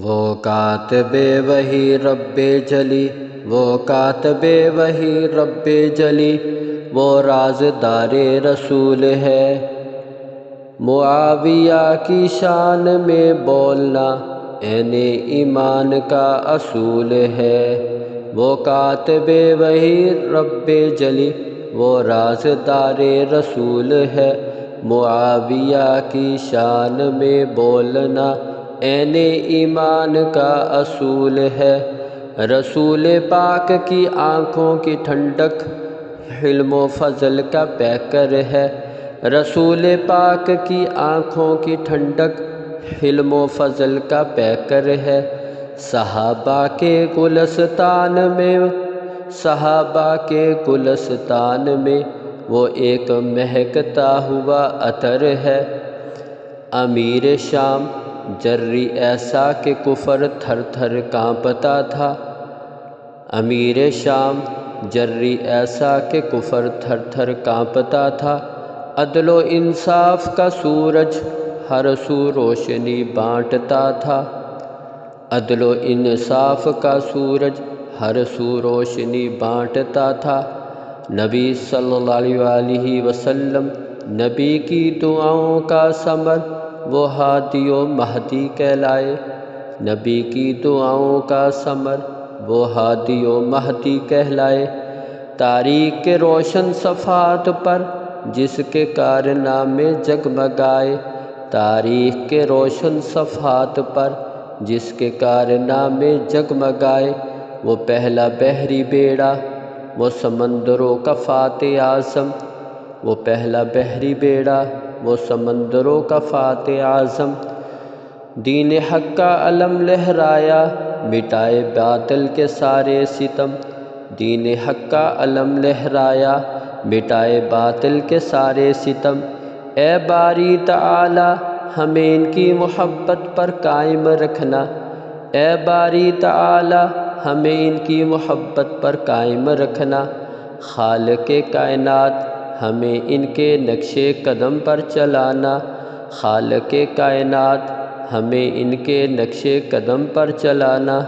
وہ کاتب وحی رب جلی، وہ کاتب وحی رب جلی، وہ رازدار رسول ہے۔ معاویہ کی شان میں بولنا عین ایمان کا اصول ہے۔ وہ کاتب وحی رب جلی، وہ رازدار رسول ہے۔ معاویہ کی شان میں بولنا عین ایمان کا اصول ہے۔ رسول پاک کی آنکھوں کی ٹھنڈک حلم و فضل کا پیکر ہے۔ رسول پاک کی آنکھوں کی ٹھنڈک حلم و فضل کا پیکر ہے۔ صحابہ کے گلستان میں وہ ایک مہکتا ہوا عطر ہے۔ امیر شام جرری ایسا کہ کفر تھر تھر کانپتا تھا۔ امیر شام جرری ایسا کہ کفر تھر تھر کانپتا تھا۔ عدل و انصاف کا سورج ہر سو روشنی بانٹتا تھا۔ عدل و انصاف کا سورج ہر سو روشنی بانٹتا تھا۔ نبی صلی اللہ علیہ وسلم نبی کی دعاؤں کا ثمر، وہ ہادی و مہدی کہلائے۔ نبی کی دعاؤں کا ثمر، وہ ہادی و مہدی کہلائے۔ تاریخ کے روشن صفحات پر جس کے کارنامے جگمگائے، تاریخ کے روشن صفحات پر جس کے کارنامے جگمگائے، وہ پہلا بحری بیڑا، وہ سمندروں کا فاتح اعظم۔ وہ پہلا بحری بیڑا، وہ سمندروں کا فاتح اعظم۔ دین حق کا علم لہرایا، مٹائے باطل کے سارے ستم۔ دین حق کا علم لہرایا، مٹائے باطل کے سارے ستم۔ اے باری تعالی ہمیں ان کی محبت پر قائم رکھنا۔ اے باری تعالی ہمیں ان کی محبت پر قائم رکھنا۔ خالق کائنات ہمیں ان کے نقش قدم پر چلانا۔ خالق کائنات ہمیں ان کے نقش قدم پر چلانا۔